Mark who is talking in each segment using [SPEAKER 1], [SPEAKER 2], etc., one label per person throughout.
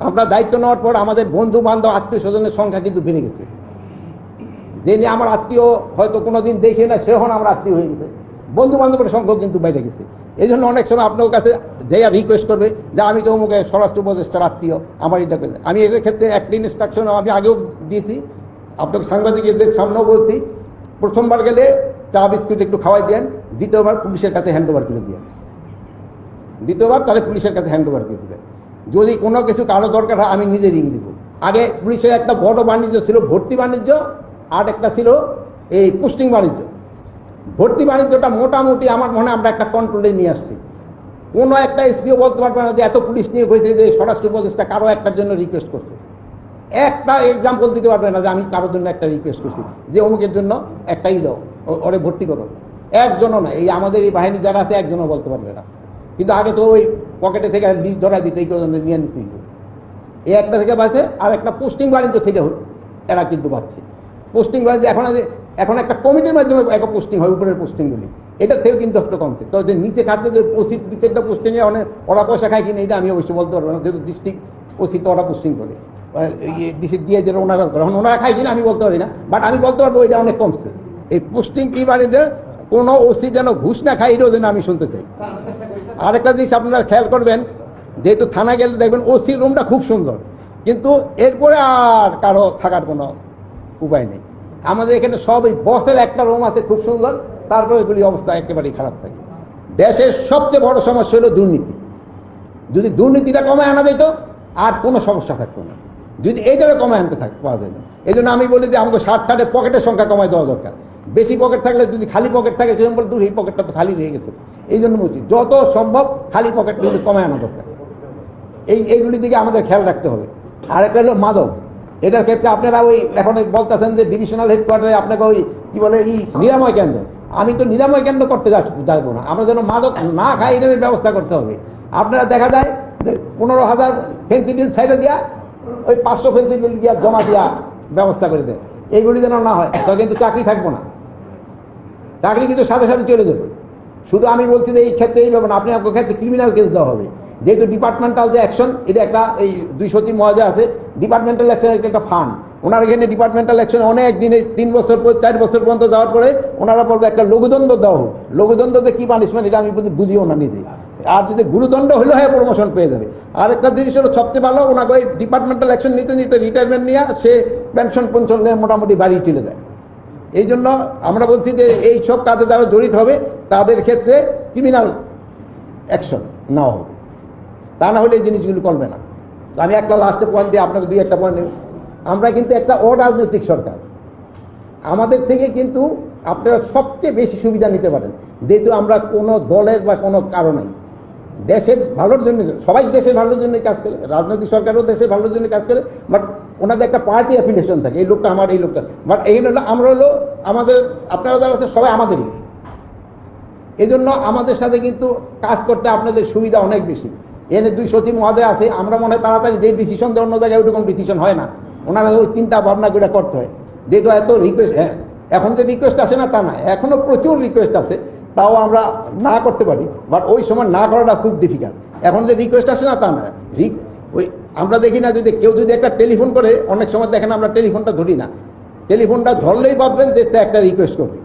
[SPEAKER 1] আমরা দায়িত্ব নেওয়ার পর আমাদের বন্ধু বান্ধব আত্মীয় স্বজনের সংখ্যা কিন্তু বেড়ে গেছে। যে নিয়ে আমার আত্মীয় হয়তো কোনোদিন দেখে না, সে হন আমার আত্মীয় হয়ে গেছে। বন্ধু বান্ধবের সংখ্যাও কিন্তু বেড়ে গেছে। এই জন্য অনেক সময় আপনার কাছে যে রিকোয়েস্ট করবে যে আমি তো অমুকে স্বরাষ্ট্র উপদেষ্টার আত্মীয়, আমার এটা করে। আমি এর ক্ষেত্রে একটা ইনস্ট্রাকশন আমি আগেও দিয়েছি, আপনাকে সাংবাদিকদের সামনেও বলছি, প্রথমবার গেলে চা বিস্কুট একটু খাওয়াই দেন, দ্বিতীয়বার পুলিশের কাছে হ্যান্ড ওভার করে দেন। দ্বিতীয়বার তাহলে পুলিশের কাছে হ্যান্ড ওভার করে দেবেন। যদি কোনো কিছু কারো দরকার হয় আমি নিজে রিং দিব। আগে পুলিশের একটা বড় বাণিজ্য ছিল ভর্তি বাণিজ্য, আর একটা ছিল এই পোস্টিং বাণিজ্য। ভর্তি বাণিজ্যটা মোটামুটি আমার মনে হয় আমরা একটা কন্ট্রোলে নিয়ে আসছি। কোনো একটা এসপিও বলতে পারবে না যে এত পুলিশ নিয়ে হয়েছে যে স্বরাষ্ট্র উপদেষ্টা কারো একটার জন্য রিকোয়েস্ট করছে। একটা এক্সাম্পল দিতে পারবে না যে আমি কারোর জন্য একটা রিকোয়েস্ট করছি যে অমুকের জন্য একটাই দাও, ওরে ভর্তি করো। একজনও না, এই আমাদের এই বাহিনী যারা আছে একজনও বলতে পারবে না। কিন্তু আগে তো ওই পকেটে থেকে লিস্ট ধরাই দিতে এই নিয়ে নিতেই হবে। এই একটা থেকে বাঁচে, আর একটা পোস্টিং বাণিজ্য থেকে এরা কিন্তু পাচ্ছে। পোস্টিং বাণিজ্য এখন একটা কমিটির মাধ্যমে একটা পোস্টিং হয়, উপরের পোস্টিংগুলি, এটার থেকেও কিন্তু একটা কমছে। তো যে নিচে খাতে যে নিচেরটা পোস্টিংয়ে অনেক ওরা পয়সা খায় কিনা এটা আমি অবশ্যই বলতে পারবো না, যেহেতু ডিস্ট্রিক্ট ওসি তো ওরা পোস্টিং করে ডিস্ট্রিক্ট দিয়ে যেটা ওনারা করে, এখন ওনারা খায় কিনা আমি বলতে পারি না, বাট আমি বলতে পারবো এটা অনেক কমছে। এই পোস্টিং কি বাণিজ্য কোনো ওসি যেন ঘুষ না খায় এটাও যেন আমি শুনতে চাই। আরেকটা জিনিস আপনারা খেয়াল করবেন, যেহেতু থানা গেলে দেখবেন ওসির রুমটা খুব সুন্দর, কিন্তু এরপরে আর কারো থাকার কোনো উপায় নেই। আমাদের এখানে সব এই বসের একটা রুম আছে খুব সুন্দর, তারপরে এগুলি অবস্থা একেবারেই খারাপ থাকে। দেশের সবচেয়ে বড় সমস্যা হলো দুর্নীতি। যদি দুর্নীতিটা কমায় আনা যেত আর কোনো সমস্যা থাকতো না, যদি এইটারে কমায় আনতে পাওয়া যেত। এই জন্য আমি বলি যে আমাকে শার্টে পকেটের সংখ্যা কমায় দেওয়া দরকার। বেশি পকেট থাকলে যদি খালি পকেট থাকে সেরকম বলে দূর এই পকেটটা তো খালি রয়ে গেছে। এই জন্য বলছি যত সম্ভব খালি পকেটগুলি কমায় আনা দরকার। এইগুলির দিকে আমাদের খেয়াল রাখতে হবে। আর একটা হলো মাদক, এটার ক্ষেত্রে আপনারা ওই এখন বলতেছেন যে ডিভিশনাল হেডকোয়ার্টারে আপনাকে ওই কি বলে নিরাময় কেন্দ্র। আমি তো নিরাময় কেন্দ্র করতে যাবো না, আমরা যেন মাদক না খাই এটার ব্যবস্থা করতে হবে। আপনারা দেখা যায় যে 15,000 ফেন্সিডিল সাইডে দিয়া ওই 500 ফেন্সিডিল দিয়া জমা দিয়া ব্যবস্থা করে দেন। এইগুলি যেন না হয়, তো কিন্তু চাকরি থাকবো না, চাকরি কিন্তু সাথে সাথে চলে যাবে। শুধু আমি বলছি যে এই ক্ষেত্রে এই ব্যাপার না, আপনি আপনার ক্ষেত্রে ক্রিমিনাল কেস দেওয়া হবে। যেহেতু ডিপার্টমেন্টাল যে অ্যাকশন, এটা একটা এই 203 মহাজা আছে, ডিপার্টমেন্টাল অ্যাকশন একটা ফান্ড। ওনার এখানে ডিপার্টমেন্টাল অ্যাকশন অনেক দিনে 3 বছর 4 বছর পর্যন্ত যাওয়ার পরে ওনারা বলবে একটা লঘুদণ্ড দেওয়া হোক। লঘুদণ্ডতে কি পানিশমেন্ট এটা আমি বুঝিও না নিজে। আর যদি গুরুদণ্ড হলে হয় প্রমোশন পেয়ে যাবে। আর একটা জিনিস হলো সবচেয়ে ভালো, ওনাকে ওই ডিপার্টমেন্টাল অ্যাকশন নিতে নিতে রিটায়ারমেন্ট নিয়ে সে পেনশন নিয়ে মোটামুটি বাড়ি চলে যায়। এই জন্য আমরা বলছি যে এই সব কাজে যারা জড়িত হবে তাদের ক্ষেত্রে ক্রিমিনাল অ্যাকশন নেওয়া হবে, তা না হলে এই জিনিসগুলো করবে না। আমি একটা লাস্টে পয়েন্ট দিয়ে আপনাকে 2-1টা পয়েন্ট নেব। আমরা কিন্তু একটা অরাজনৈতিক সরকার, আমাদের থেকে কিন্তু আপনারা সবচেয়ে বেশি সুবিধা নিতে পারেন, যেহেতু আমরা কোনো দলের বা কোনো কারণে দেশের ভালোর জন্য, সবাই দেশের ভালোর জন্য কাজ করে, রাজনৈতিক সরকারও দেশের ভালোর জন্য কাজ করে, বাট ওনাদের একটা পার্টি অ্যাফিলিয়েশন থাকে, এই লোকটা আমার, এই লোকটা। বাট এইখানে হলো আমরা হলো আমাদের, আপনারা যারা আছে সবাই আমাদেরই। এই জন্য আমাদের সাথে কিন্তু কাজ করতে আপনাদের সুবিধা অনেক বেশি। এনে 203 মহাদয় আছে, আমরা মনে হয় তাড়াতাড়ি যে ডিসিশন দেয় অন্য জায়গায় ওইরকম ডিসিশন হয় না, ওনারা ওই চিন্তা ভাবনা করে করতে হয়। যেহেতু এত রিকোয়েস্ট, হ্যাঁ এখন যে রিকোয়েস্ট আসে না তা না, এখনও প্রচুর রিকোয়েস্ট আছে, তাও আমরা না করতে পারি, বাট ওই সময় না করাটা খুব ডিফিকাল্ট। এখন যে রিকোয়েস্ট আসে না তা না, ওই আমরা দেখি না যদি কেউ যদি একটা টেলিফোন করে, অনেক সময় দেখেন আমরা টেলিফোনটা ধরি না, টেলিফোনটা ধরলেই ভাববেন যে একটা রিকোয়েস্ট করবে।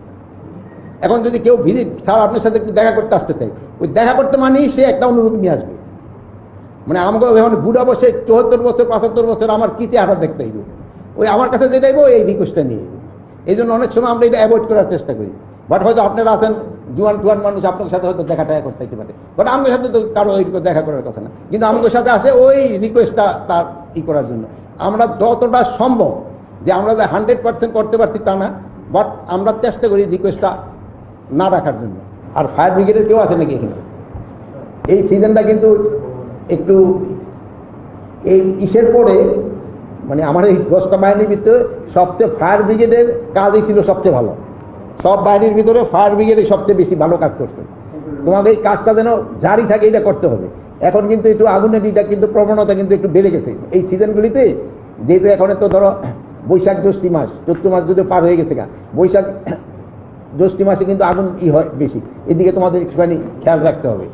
[SPEAKER 1] এখন যদি কেউ ভিজিট, স্যার আপনার সাথে একটু দেখা করতে আসতে চাই, ওই দেখা করতে মানেই সে একটা অনুরোধ নিয়ে আসবে। মানে আমাকে এখন বুড়া বসে 74 বছর 75 বছর আমার কি চেহারা দেখতে হইব, ওই আমার কাছে যেটাইব এই রিকোয়েস্টটা নিয়ে। এই জন্য অনেক সময় আমরা এটা অ্যাভয়েড করার চেষ্টা করি। বাট হয়তো আপনারা আছেন জুয়ান টুয়ান মানুষ, আপনার সাথে হয়তো দেখা টাকা করতে পারে, বাট আমার সাথে তো কারো দেখা করার কথা না, কিন্তু আমাদের সাথে আসে ওই রিকোয়েস্টটা তার করার জন্য। আমরা যতটা সম্ভব, যে আমরা যে 100% করতে পারছি তা না, বাট আমরা চেষ্টা করি রিকোয়েস্টটা না রাখার জন্য। আর ফায়ার ব্রিগেডের কেউ আছে নাকি এখানে? এই সিজনটা কিন্তু একটু এই ইসের পরে, মানে আমার এই 10টা বাহিনীর ভিতরে সবচেয়ে ফায়ার ব্রিগেডের কাজই ছিল সবচেয়ে ভালো। সব বাহিনীর ভিতরে ফায়ার ব্রিগেডে সবচেয়ে বেশি ভালো কাজ করছে। তোমাদের এই কাজটা যেন জারি থাকে, এটা করতে হবে। এখন কিন্তু একটু আগুনের দিকটা কিন্তু প্রবণতা কিন্তু একটু বেড়ে গেছে এই সিজনগুলিতে, যেহেতু এখন তো ধরো বৈশাখ জ্যৈষ্ঠী মাস, চৈত্র মাস যদি পার হয়ে গেছে, বৈশাখ জ্যৈষ্ঠী মাসে কিন্তু আগুন হয় বেশি, এদিকে তোমাদের একটুখানি খেয়াল রাখতে হবে।